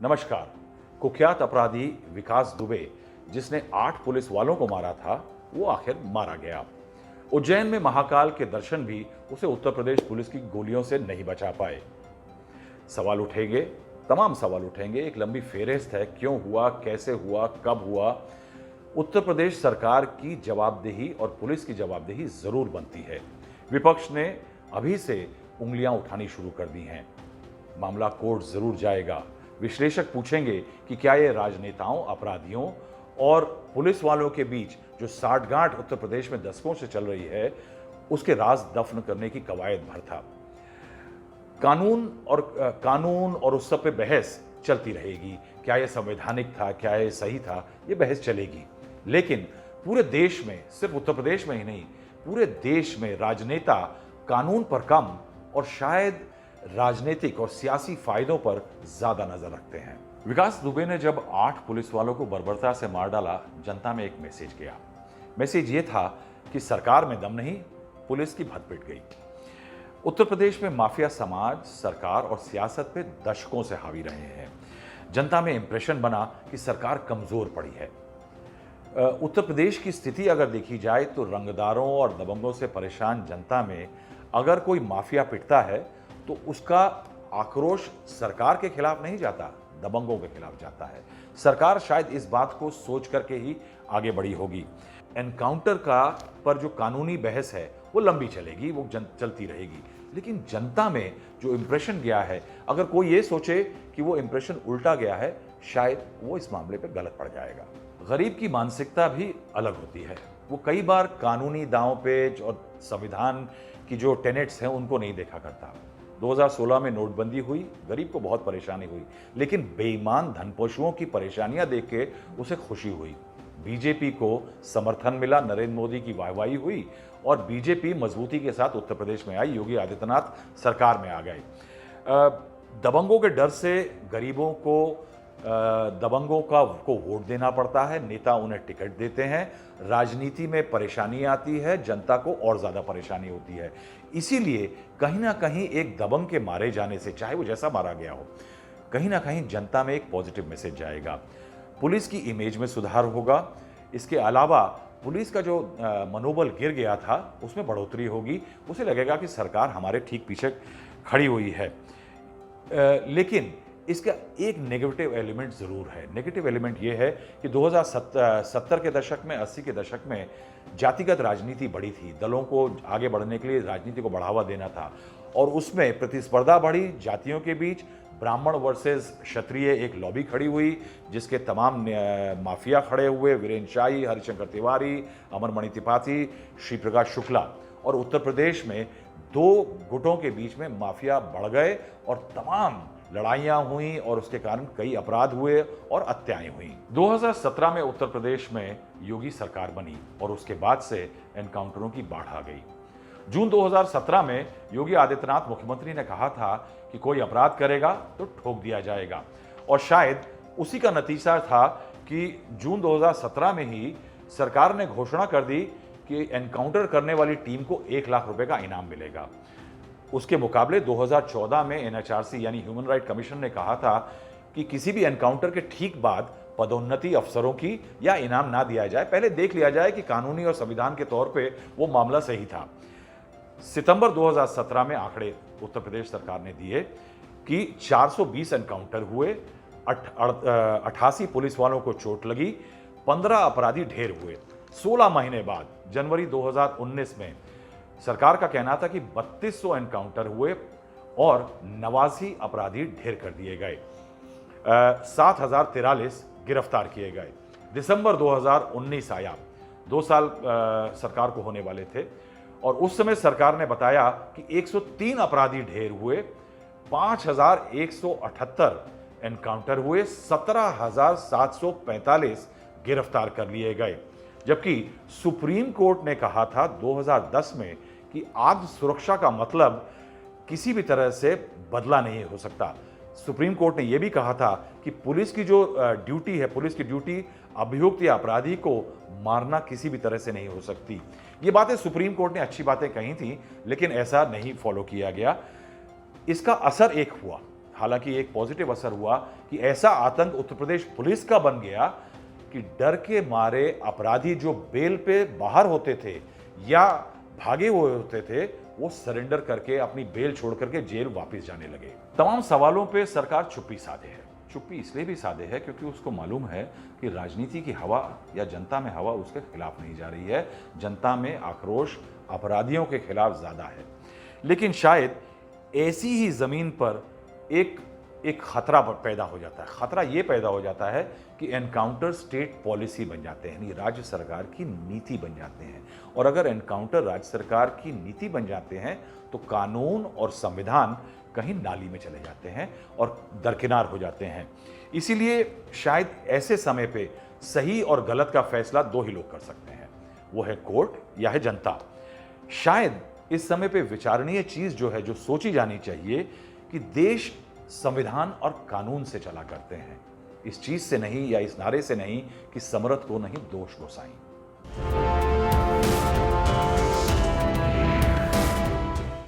नमस्कार। कुख्यात अपराधी विकास दुबे, जिसने 8 पुलिस वालों को मारा था, वो आखिर मारा गया। उज्जैन में महाकाल के दर्शन भी उसे उत्तर प्रदेश पुलिस की गोलियों से नहीं बचा पाए। सवाल उठेंगे, तमाम सवाल उठेंगे। एक लंबी फेहरिस्त है, क्यों हुआ, कैसे हुआ, कब हुआ। उत्तर प्रदेश सरकार की जवाबदेही और पुलिस की जवाबदेही जरूर बनती है। विपक्ष ने अभी से उंगलियां उठानी शुरू कर दी हैं। मामला कोर्ट जरूर जाएगा। विश्लेषक पूछेंगे कि क्या ये राजनेताओं, अपराधियों और पुलिस वालों के बीच जो साठगांठ उत्तर प्रदेश में दशकों से चल रही है, उसके राज दफन करने की कवायद भर था। कानून और उस सब पे बहस चलती रहेगी। क्या यह संवैधानिक था, क्या यह सही था, ये बहस चलेगी। लेकिन पूरे देश में, सिर्फ उत्तर प्रदेश में ही नहीं, पूरे देश में राजनेता कानून पर कम और शायद राजनीतिक और सियासी फायदों पर ज्यादा नजर रखते हैं। विकास दुबे ने जब 8 पुलिस वालों को बर्बरता से मार डाला, जनता में एक मैसेज गया। मैसेज ये था कि सरकार में दम नहीं, पुलिस की भद पिट गई। उत्तर प्रदेश में माफिया समाज, सरकार और सियासत पे दशकों से हावी रहे हैं। जनता में इंप्रेशन बना कि सरकार कमजोर पड़ी है। उत्तर प्रदेश की स्थिति अगर देखी जाए तो रंगदारों और दबंगों से परेशान जनता में अगर कोई माफिया पिटता है तो उसका आक्रोश सरकार के खिलाफ नहीं जाता, दबंगों के खिलाफ जाता है। सरकार शायद इस बात को सोच करके ही आगे बढ़ी होगी। एनकाउंटर पर जो कानूनी बहस है वो लंबी चलेगी, वो चलती रहेगी। लेकिन जनता में जो इंप्रेशन गया है, अगर कोई ये सोचे कि वो इंप्रेशन उल्टा गया है, शायद वो इस मामले पर गलत पड़ जाएगा। गरीब की मानसिकता भी अलग होती है। वो कई बार कानूनी दांव पेच और संविधान की जो टेनेट्स हैं उनको नहीं देखा करता। 2016 में नोटबंदी हुई, गरीब को बहुत परेशानी हुई, लेकिन बेईमान धनपशुओं की परेशानियां देख के उसे खुशी हुई। बीजेपी को समर्थन मिला, नरेंद्र मोदी की वाहवाही हुई और बीजेपी मजबूती के साथ उत्तर प्रदेश में आई। योगी आदित्यनाथ सरकार में आ गए। दबंगों के डर से गरीबों को दबंगों को वोट देना पड़ता है, नेता उन्हें टिकट देते हैं, राजनीति में परेशानी आती है, जनता को और ज्यादा परेशानी होती है। इसीलिए कहीं ना कहीं एक दबंग के मारे जाने से, चाहे वो जैसा मारा गया हो, कहीं ना कहीं जनता में एक पॉजिटिव मैसेज जाएगा। पुलिस की इमेज में सुधार होगा। इसके अलावा पुलिस का जो मनोबल गिर गया था उसमें बढ़ोतरी होगी। उसे लगेगा कि सरकार हमारे ठीक पीछे खड़ी हुई है। लेकिन इसका एक नेगेटिव एलिमेंट जरूर है। नेगेटिव एलिमेंट यह है कि 2070 के दशक में, 80 के दशक में जातिगत राजनीति बढ़ी थी। दलों को आगे बढ़ने के लिए राजनीति को बढ़ावा देना था और उसमें प्रतिस्पर्धा बढ़ी जातियों के बीच। ब्राह्मण वर्सेस क्षत्रिय एक लॉबी खड़ी हुई, जिसके तमाम माफिया खड़े हुए, वीरेंद्र शाही, हरिशंकर तिवारी, अमरमणि त्रिपाठी, श्री प्रकाश शुक्ला। और उत्तर प्रदेश में 2 गुटों के बीच में माफिया बढ़ गए और तमाम लड़ाइयां हुई और उसके कारण कई अपराध हुए और हत्याएं हुई। 2017 में उत्तर प्रदेश में योगी सरकार बनी और उसके बाद से एनकाउंटरों की बाढ़ आ गई। जून 2017 में योगी आदित्यनाथ मुख्यमंत्री ने कहा था कि कोई अपराध करेगा तो ठोक दिया जाएगा, और शायद उसी का नतीजा था कि जून 2017 में ही सरकार ने घोषणा कर दी कि एनकाउंटर करने वाली टीम को 1 लाख रुपए का इनाम मिलेगा। उसके मुकाबले 2014 में एनएचआरसी यानी ह्यूमन राइट कमीशन ने कहा था कि किसी भी एनकाउंटर के ठीक बाद पदोन्नति अफसरों की या इनाम ना दिया जाए, पहले देख लिया जाए कि कानूनी और संविधान के तौर पे वो मामला सही था। सितंबर 2017 में आंकड़े उत्तर प्रदेश सरकार ने दिए कि 420 एनकाउंटर हुए, 88 पुलिस वालों को चोट लगी, 15 अपराधी ढेर हुए। 16 महीने बाद जनवरी 2019 में सरकार का कहना था कि 3200 एनकाउंटर हुए और 89 अपराधी ढेर कर दिए गए, 7043 गिरफ्तार किए गए। दिसंबर 2019 आया, 2 साल सरकार को होने वाले थे और उस समय सरकार ने बताया कि 103 अपराधी ढेर हुए, 5178 एनकाउंटर हुए, 17745 गिरफ्तार कर लिए गए। जबकि सुप्रीम कोर्ट ने कहा था 2010 में कि आग सुरक्षा का मतलब किसी भी तरह से बदला नहीं हो सकता। सुप्रीम कोर्ट ने यह भी कहा था कि पुलिस की जो ड्यूटी है, पुलिस की ड्यूटी अभियुक्त या अपराधी को मारना किसी भी तरह से नहीं हो सकती। ये बातें सुप्रीम कोर्ट ने अच्छी बातें कही थी, लेकिन ऐसा नहीं फॉलो किया गया। इसका असर एक हुआ, हालांकि एक पॉजिटिव असर हुआ कि ऐसा आतंक उत्तर प्रदेश पुलिस का बन गया कि डर के मारे अपराधी जो बेल पे बाहर होते थे या भागे हुए होते थे, वो सरेंडर करके अपनी बेल छोड़ करके जेल वापस जाने लगे। तमाम सवालों पे सरकार चुप्पी साधे है। चुप्पी इसलिए भी साधे है क्योंकि उसको मालूम है कि राजनीति की हवा या जनता में हवा उसके खिलाफ नहीं जा रही है। जनता में आक्रोश अपराधियों के खिलाफ ज्यादा है। लेकिन शायद ऐसी ही जमीन पर एक खतरा पैदा हो जाता है। खतरा यह पैदा हो जाता है कि एनकाउंटर स्टेट पॉलिसी बन जाते हैं, यानी राज्य सरकार की नीति बन जाते हैं। और अगर एनकाउंटर राज्य सरकार की नीति बन जाते हैं तो कानून और संविधान कहीं नाली में चले जाते हैं और दरकिनार हो जाते हैं। इसीलिए शायद ऐसे समय पे सही और गलत का फैसला दो ही लोग कर सकते हैं, वो है कोर्ट या है जनता। शायद इस समय पे विचारणीय चीज जो है, जो सोची जानी चाहिए कि देश संविधान और कानून से चला करते हैं, इस चीज से नहीं या इस नारे से नहीं कि समर्थ को नहीं दोष गोसाई।